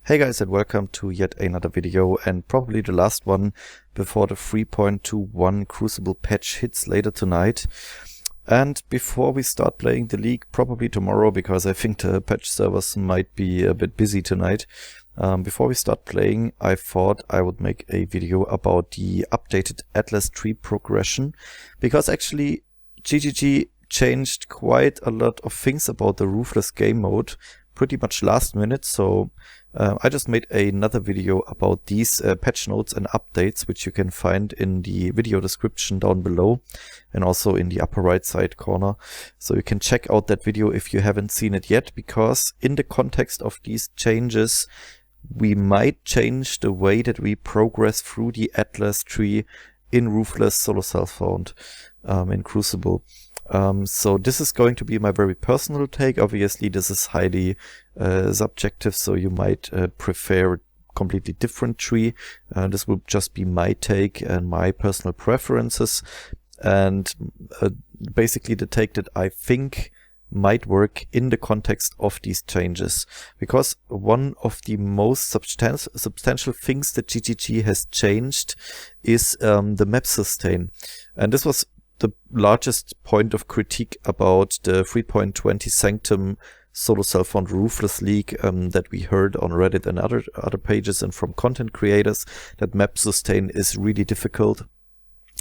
Hey guys, and welcome to yet another video, and probably the last one before the 3.21 Crucible patch hits later tonight. And before we start playing the league, probably tomorrow, because I think the patch servers might be a bit busy tonight. Before we start playing, I thought I would make a video about the updated Atlas tree progression, because actually GGG changed quite a lot of things about the Ruthless game mode pretty much last minute, so I just made another video about these patch notes and updates, which you can find in the video description down below and also in the upper right side corner. So you can check out that video if you haven't seen it yet, because in the context of these changes, we might change the way that we progress through the Atlas tree in Ruthless Solo Self-Found in Crucible. So this is going to be my very personal take. Obviously this is highly subjective, so you might prefer a completely different tree. This will just be my take and my personal preferences, and basically the take that I think might work in the context of these changes, because one of the most substantial things that GGG has changed is the map sustain, and this was the largest point of critique about the 3.20 Sanctum Solo Self-Found Ruthless League that we heard on Reddit and other pages and from content creators, that map sustain is really difficult.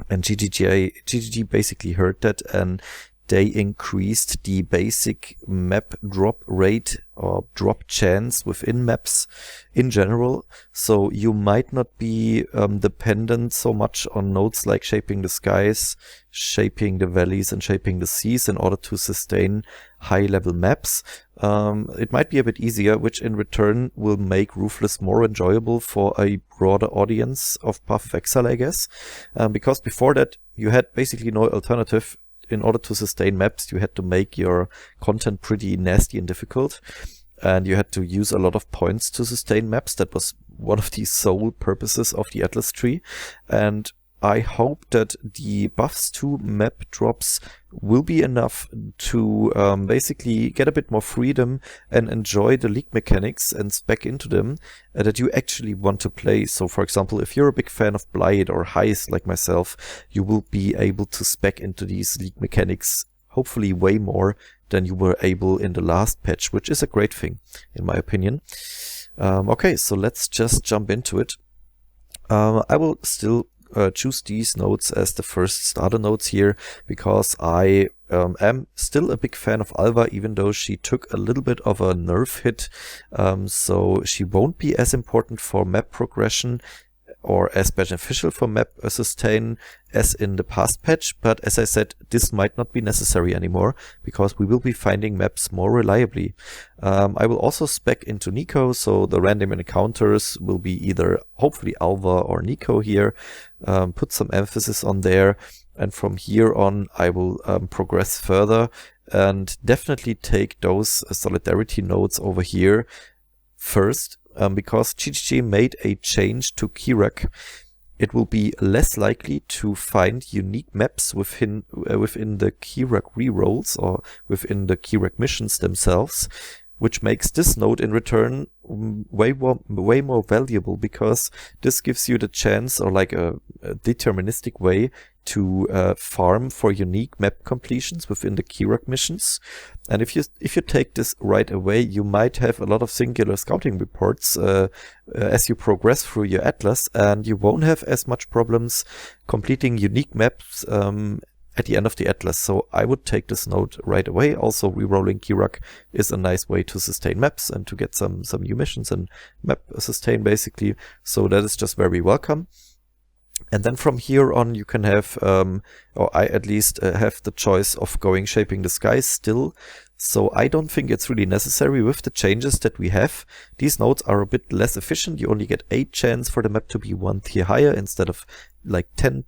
And GGG basically heard that, and they increased the basic map drop rate or drop chance within maps in general. So you might not be dependent so much on nodes like Shaping the Skies, Shaping the Valleys, and Shaping the Seas in order to sustain high-level maps. It might be a bit easier, which in return will make Ruthless more enjoyable for a broader audience of Path of Exile, I guess. Because before that, you had basically no alternative. In order to sustain maps, you had to make your content pretty nasty and difficult, and you had to use a lot of points to sustain maps. That was one of the sole purposes of the Atlas tree, and I hope that the buffs to map drops will be enough to basically get a bit more freedom and enjoy the league mechanics and spec into them that you actually want to play. So for example, if you're a big fan of Blight or Heist like myself, you will be able to spec into these league mechanics hopefully way more than you were able in the last patch, which is a great thing in my opinion. Okay, so let's just jump into it. I will still choose these nodes as the first starter nodes here, because I am still a big fan of Alva, even though she took a little bit of a nerf hit, so she won't be as important for map progression or as beneficial for map sustain as in the past patch. But as I said, this might not be necessary anymore, because we will be finding maps more reliably. I will also spec into Nico, so the random encounters will be either hopefully Alva or Nico here. Put some emphasis on there, and from here on I will progress further and definitely take those solidarity nodes over here first. Because GGG made a change to Kirak, it will be less likely to find unique maps within the Kirak rerolls or within the Kirak missions themselves, which makes this node in return way more valuable, because this gives you the chance, or like a deterministic way to farm for unique map completions within the Kirak missions. And if you take this right away, you might have a lot of singular scouting reports as you progress through your Atlas, and you won't have as much problems completing unique maps at the end of the Atlas. So I would take this node right away. Also, rerolling Kirak is a nice way to sustain maps and to get some new missions and map sustain basically. So that is just very welcome. And then from here on you can have, or I at least have the choice of going Shaping the Skies still. So I don't think it's really necessary with the changes that we have. These nodes are a bit less efficient. You only get 8 chance for the map to be 1 tier higher instead of like 10%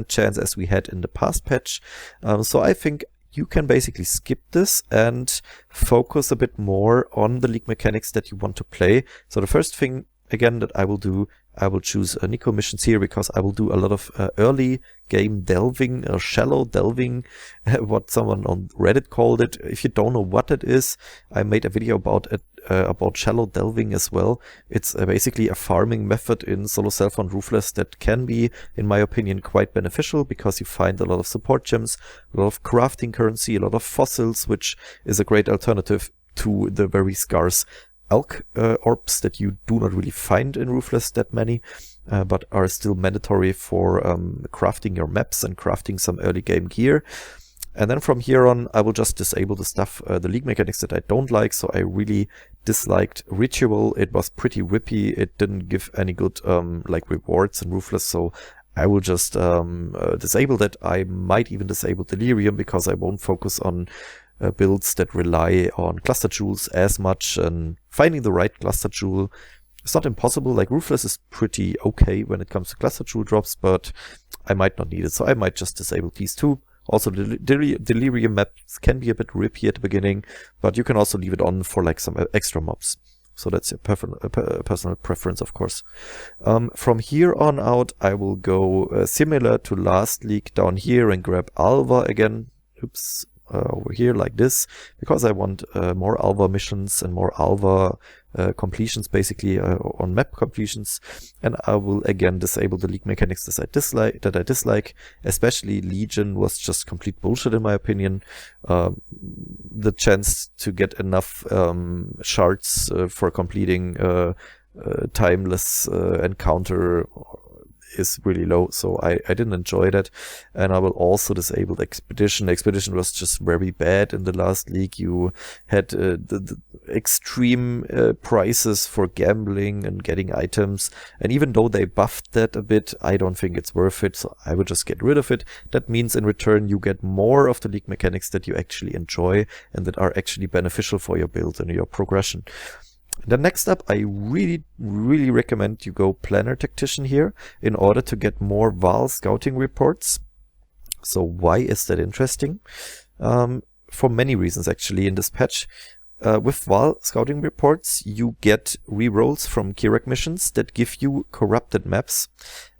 chance as we had in the past patch. So I think you can basically skip this and focus a bit more on the league mechanics that you want to play. So the first thing again that I will do, I will choose Nico missions here because I will do a lot of early game delving, shallow delving, what someone on Reddit called it. If you don't know what it is, I made a video about it, about shallow delving as well. It's basically a farming method in Solo Self and Ruthless that can be, in my opinion, quite beneficial because you find a lot of support gems, a lot of crafting currency, a lot of fossils, which is a great alternative to the very scarce Alk orbs that you do not really find in Ruthless that many, but are still mandatory for crafting your maps and crafting some early game gear. And then from here on, I will just disable the stuff, the league mechanics that I don't like. So I really disliked Ritual. It was pretty whippy. It didn't give any good like rewards in Ruthless. So I will just disable that. I might even disable Delirium because I won't focus on builds that rely on cluster jewels as much, and finding the right cluster jewel is not impossible. Like Ruthless is pretty okay when it comes to cluster jewel drops, but I might not need it, so I might just disable these two. Also, Delirium maps can be a bit rippy at the beginning, but you can also leave it on for like some extra mobs. So that's your personal preference, of course. From here on out, I will go similar to last league down here and grab Alva again. Oops. Over here like this, because I want more Alva missions and more Alva completions, basically on map completions. And I will again disable the league mechanics that I dislike. Especially Legion was just complete bullshit in my opinion. The chance to get enough shards for completing timeless encounter is really low, so I didn't enjoy that. And I will also disable the Expedition. The Expedition was just very bad in the last league. You had the extreme prices for gambling and getting items, and even though they buffed that a bit, I don't think it's worth it, so I would just get rid of it. That means in return you get more of the league mechanics that you actually enjoy and that are actually beneficial for your build and your progression. Then next up, I really recommend you go Planner Tactician here in order to get more Val scouting reports. So why is that interesting? For many reasons actually in this patch. With Val scouting reports, you get rerolls from Kirak missions that give you corrupted maps.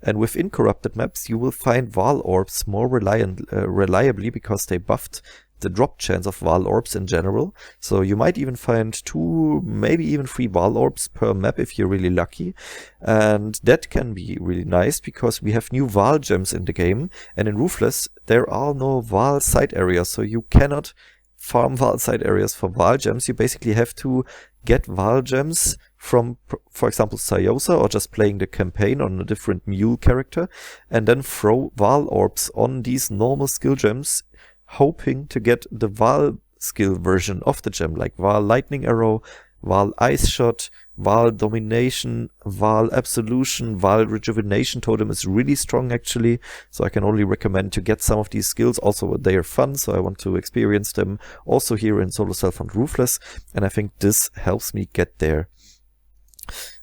And within corrupted maps, you will find Val orbs more reliably because they buffed the drop chance of Val orbs in general. So you might even find 2, maybe even 3 Val orbs per map if you're really lucky. And that can be really nice because we have new Val gems in the game. And in Ruthless, there are no Val side areas. So you cannot farm Val side areas for Val gems. You basically have to get Val gems from, for example, Sayosa, or just playing the campaign on a different mule character, and then throw Val orbs on these normal skill gems, hoping to get the Val skill version of the gem, like Val Lightning Arrow, Val Ice Shot, Val Domination, Val Absolution, Val Rejuvenation Totem is really strong actually, so I can only recommend to get some of these skills. Also, they are fun, so I want to experience them also here in Solo Self and Ruthless, and I think this helps me get there.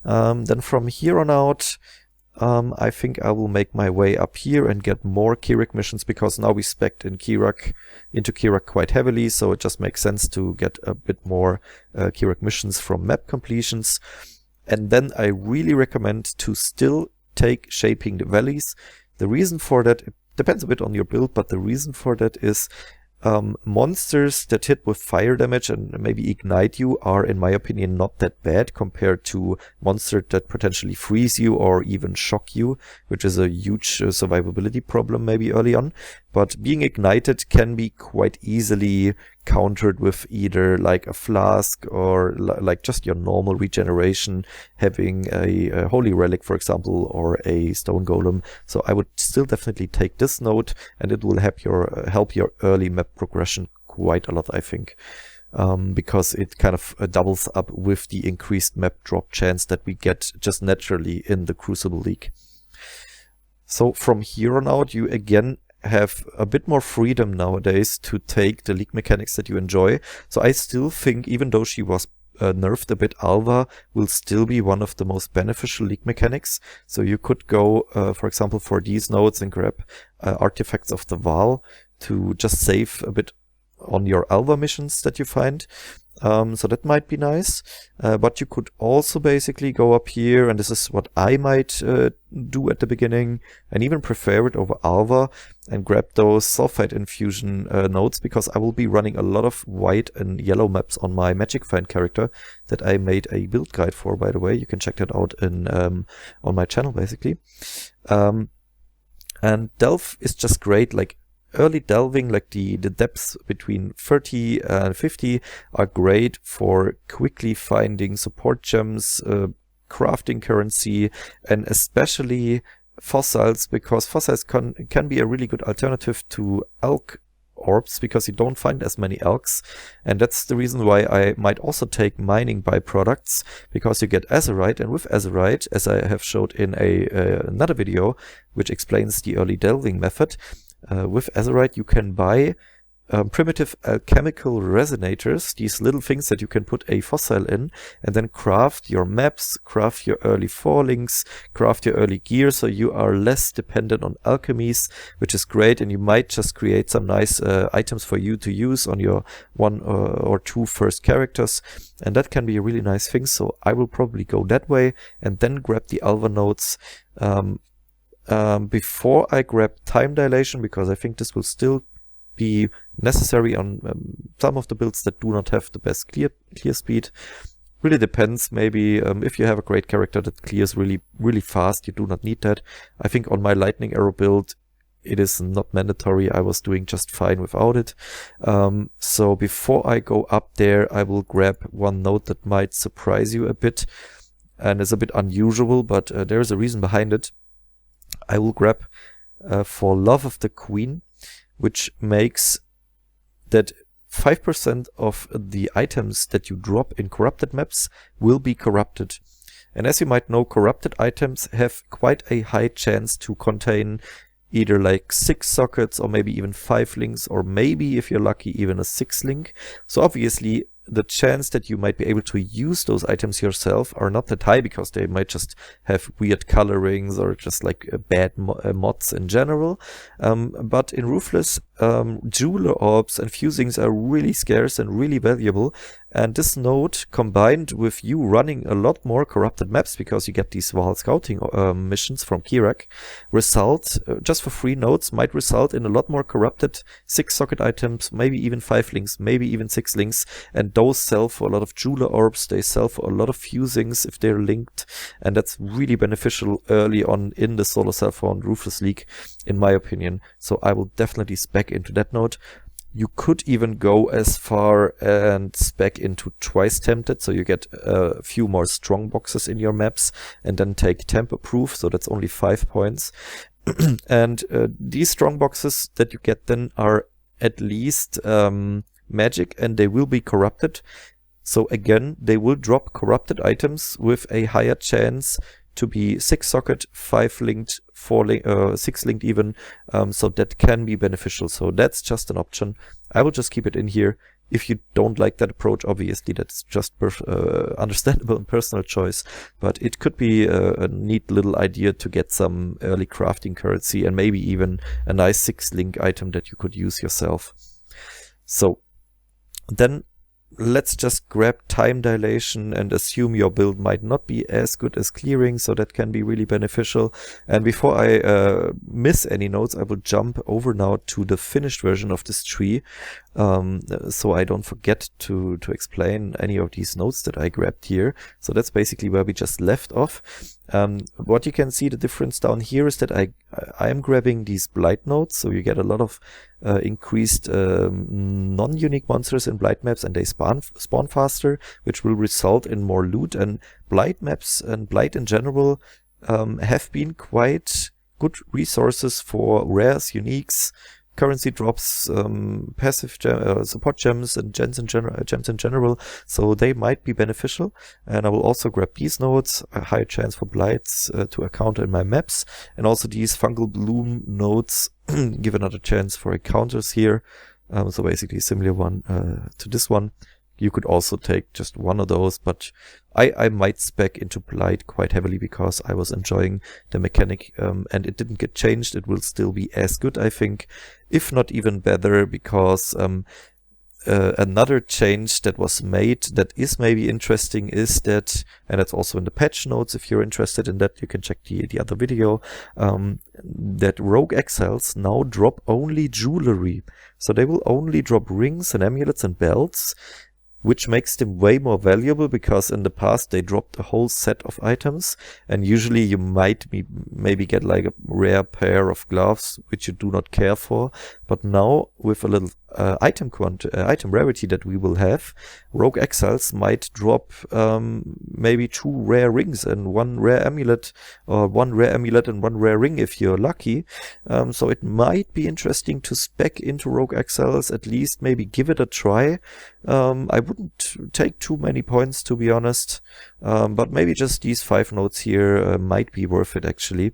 Then from here on out, I think I will make my way up here and get more Kirak missions, because now we spec'd into Kirak quite heavily, so it just makes sense to get a bit more Kirak missions from map completions. And then I really recommend to still take Shaping the Valleys. The reason for that, it depends a bit on your build, but the reason for that is monsters that hit with fire damage and maybe ignite you are, in my opinion, not that bad compared to monsters that potentially freeze you or even shock you, which is a huge survivability problem maybe early on. But being ignited can be quite easily countered with either like a flask or like just your normal regeneration, having a holy relic, for example, or a stone golem. So I would still definitely take this node, and it will help your early map progression quite a lot, I think, because it kind of doubles up with the increased map drop chance that we get just naturally in the Crucible League. So from here on out, you again have a bit more freedom nowadays to take the league mechanics that you enjoy. So I still think, even though she was nerfed a bit, Alva will still be one of the most beneficial league mechanics. So you could go, for example, for these nodes and grab artifacts of the Val to just save a bit on your Alva missions that you find. So that might be nice, but you could also basically go up here, and this is what I might do at the beginning, and even prefer it over Alva, and grab those sulfide infusion nodes, because I will be running a lot of white and yellow maps on my Magic Find character that I made a build guide for, by the way. You can check that out in on my channel, basically. And Delve is just great. Like, early delving, like the depths between 30 and 50 are great for quickly finding support gems, crafting currency, and especially fossils, because fossils can be a really good alternative to elk orbs, because you don't find as many elks. And that's the reason why I might also take mining byproducts, because you get azurite, and with azurite, as I have showed in another video which explains the early delving method, with azurite you can buy primitive alchemical resonators, these little things that you can put a fossil in, and then craft your maps, craft your early fallings, craft your early gear, so you are less dependent on alchemies, which is great. And you might just create some nice items for you to use on your 1 or 2 first characters, and that can be a really nice thing. So I will probably go that way, and then grab the Alva nodes before I grab time dilation, because I think this will still be necessary on some of the builds that do not have the best clear speed. Really depends. Maybe if you have a great character that clears really fast, you do not need that. I think on my lightning arrow build it is not mandatory. I was doing just fine without it. So before I go up there, I will grab one node that might surprise you a bit, and is a bit unusual, but there is a reason behind it. I will grab for Love of the Queen, which makes that 5% of the items that you drop in corrupted maps will be corrupted. And as you might know, corrupted items have quite a high chance to contain either like 6 sockets, or maybe even 5 links, or maybe, if you're lucky, even a 6 link. So obviously the chance that you might be able to use those items yourself are not that high, because they might just have weird colorings or just like bad mods in general. But in Ruthless, jeweler orbs and fusings are really scarce and really valuable. And this node, combined with you running a lot more corrupted maps, because you get these Vaal scouting missions from Kirak, result, just for 3 nodes, might result in a lot more corrupted 6 socket items, maybe even 5 links, maybe even 6 links. And those sell for a lot of jeweler orbs, they sell for a lot of fusings if they're linked. And that's really beneficial early on in the solo self-found Ruthless League, in my opinion. So I will definitely spec into that node. You could even go as far and spec into Twice Tempted, so you get a few more strong boxes in your maps, and then take Temper Proof, so that's only 5 points. And these strong boxes that you get then are at least magic, and they will be corrupted. So again, they will drop corrupted items with a higher chance to be 6 socket, 5 linked, 4 link, 6 linked even, so that can be beneficial. So that's just an option. I will just keep it in here. If you don't like that approach, obviously that's just understandable and personal choice, but it could be a neat little idea to get some early crafting currency, and maybe even a nice 6 link item that you could use yourself. So then let's just grab time dilation and assume your build might not be as good as clearing, so that can be really beneficial. And before I miss any nodes, I will jump over now to the finished version of this tree, so I don't forget to explain any of these nodes that I grabbed here. So that's basically where we just left off. What you can see, the difference down here is that I am grabbing these blight nodes, so you get a lot of increased non-unique monsters in blight maps, and they spawn faster, which will result in more loot. And blight maps and blight in general have been quite good resources for rares, uniques, currency drops, passive support gems, and gems in general, so they might be beneficial. And I will also grab these nodes, a higher chance for blights to encounter in my maps, and also these fungal bloom nodes give another chance for encounters here. So basically a similar one to this one. You could also take just one of those, but I might spec into blight quite heavily, because I was enjoying the mechanic, and it didn't get changed. It will still be as good, I think, if not even better, because another change that was made that is maybe interesting is that, and that's also in the patch notes, if you're interested in that, you can check the other video, that rogue exiles now drop only jewelry. So they will only drop rings and amulets and belts, which makes them way more valuable, because in the past they dropped a whole set of items, and usually you might maybe get like a rare pair of gloves, which you do not care for. But now with a little item rarity that we will have, rogue exiles might drop maybe 2 rare rings and 1 rare amulet, or 1 rare amulet and 1 rare ring if you're lucky. So it might be interesting to spec into rogue exiles, at least maybe give it a try. I wouldn't take too many points, to be honest, but maybe just these 5 notes here might be worth it actually.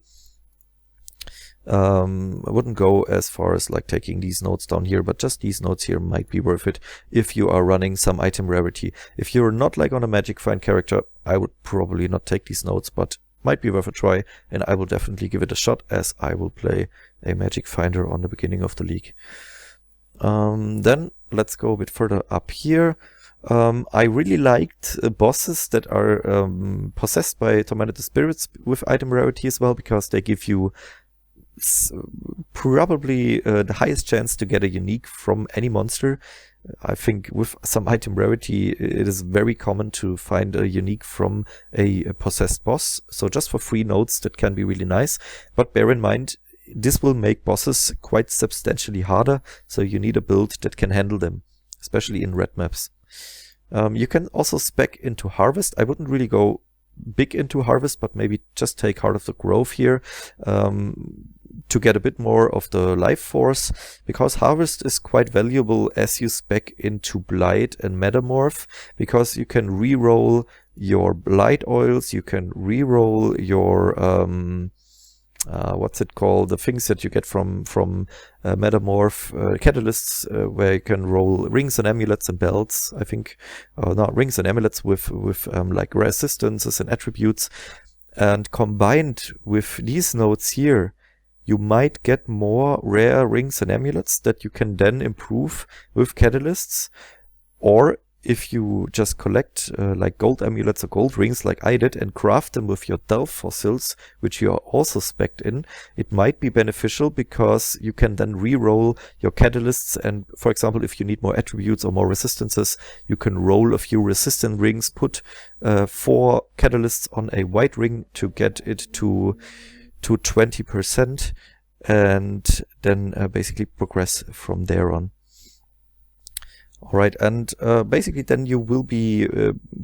I wouldn't go as far as like taking these notes down here, but just these notes here might be worth it if you are running some item rarity. If you're not like on a Magic Find character, I would probably not take these notes, but might be worth a try, and I will definitely give it a shot, as I will play a Magic Finder on the beginning of the league. Then let's go a bit further up here. I really liked bosses that are possessed by tormented spirits with item rarity as well, because they give you probably the highest chance to get a unique from any monster. I think with some item rarity it is very common to find a unique from a possessed boss, so just for 3 notes that can be really nice. But bear in mind, this will make bosses quite substantially harder, so you need a build that can handle them, especially in red maps. You can also spec into Harvest. I wouldn't really go big into Harvest, but maybe just take Heart of the Grove here to get a bit more of the life force, because Harvest is quite valuable as you spec into Blight and Metamorph, because you can reroll your Blight oils, you can reroll your what's it called, the things that you get from Metamorph, catalysts, where you can roll rings and amulets and belts, I think, not rings and amulets with like resistances and attributes. And combined with these notes here, you might get more rare rings and amulets that you can then improve with catalysts. Or if you just collect like gold amulets or gold rings like I did, and craft them with your Delph fossils, which you are also spec'd in, it might be beneficial, because you can then re-roll your catalysts. And for example, if you need more attributes or more resistances, you can roll a few resistant rings, put 4 catalysts on a white ring to get it to 20%, and then basically progress from there on. Alright, and basically then you will be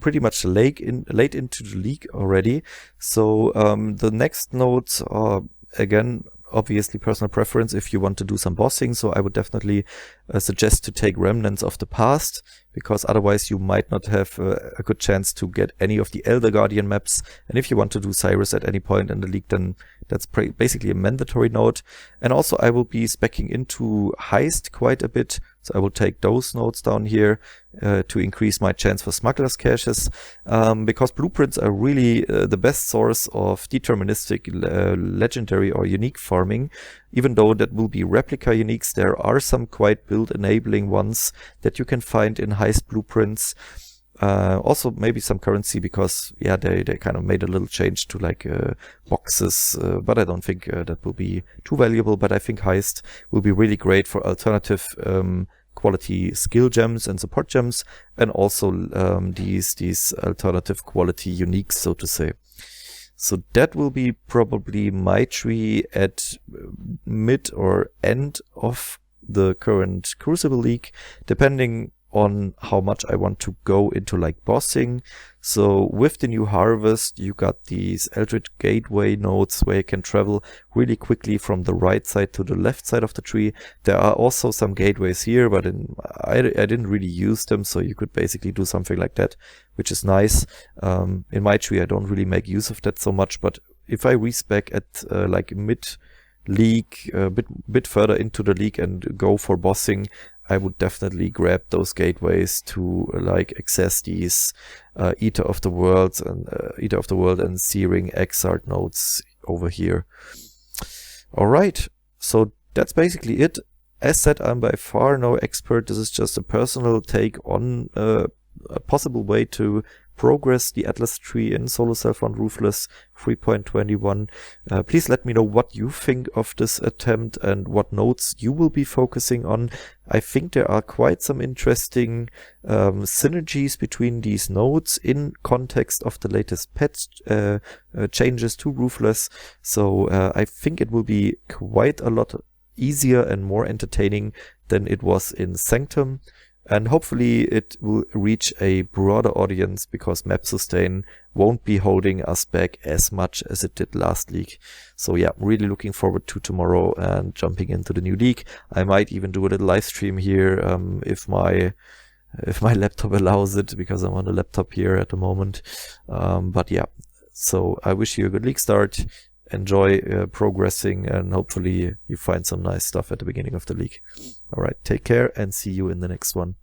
pretty much late into the league already. So the next nodes are, again, obviously personal preference if you want to do some bossing. So I would definitely suggest to take Remnants of the Past, because otherwise you might not have a good chance to get any of the Elder Guardian maps. And if you want to do Cyrus at any point in the league, then that's basically a mandatory node. And also I will be speccing into Heist quite a bit, so I will take those nodes down here to increase my chance for Smuggler's Caches, because blueprints are really the best source of deterministic legendary or unique farming. Even though that will be replica uniques, there are some quite build enabling ones that you can find in Heist blueprints. Also maybe some currency, because yeah, they kind of made a little change to like boxes, but I don't think that will be too valuable. But I think Heist will be really great for alternative quality skill gems and support gems, and also these alternative quality uniques, so to say. So that will be probably my tree at mid or end of the current Crucible League, depending on how much I want to go into like bossing. So with the new Harvest, you got these Eldritch Gateway nodes where you can travel really quickly from the right side to the left side of the tree. There are also some gateways here, but I didn't really use them, so you could basically do something like that, which is nice. In my tree, I don't really make use of that so much, but if I respec at like mid league, a bit further into the league and go for bossing, I would definitely grab those gateways to like access these Eater of the World and Searing Exarch nodes over here. All right, so that's basically it. As said, I'm by far no expert. This is just a personal take on a possible way to progress the Atlas tree in Solo Self on Ruthless 3.21. Please let me know what you think of this attempt and what nodes you will be focusing on. I think there are quite some interesting synergies between these nodes in context of the latest patch changes to Ruthless. So I think it will be quite a lot easier and more entertaining than it was in Sanctum. And hopefully it will reach a broader audience, because map sustain won't be holding us back as much as it did last league. So yeah, I'm really looking forward to tomorrow and jumping into the new league. I might even do a little live stream here if my laptop allows it, because I'm on a laptop here at the moment. But yeah, so I wish you a good league start. Enjoy progressing, and hopefully you find some nice stuff at the beginning of the league. All right, take care and see you in the next one.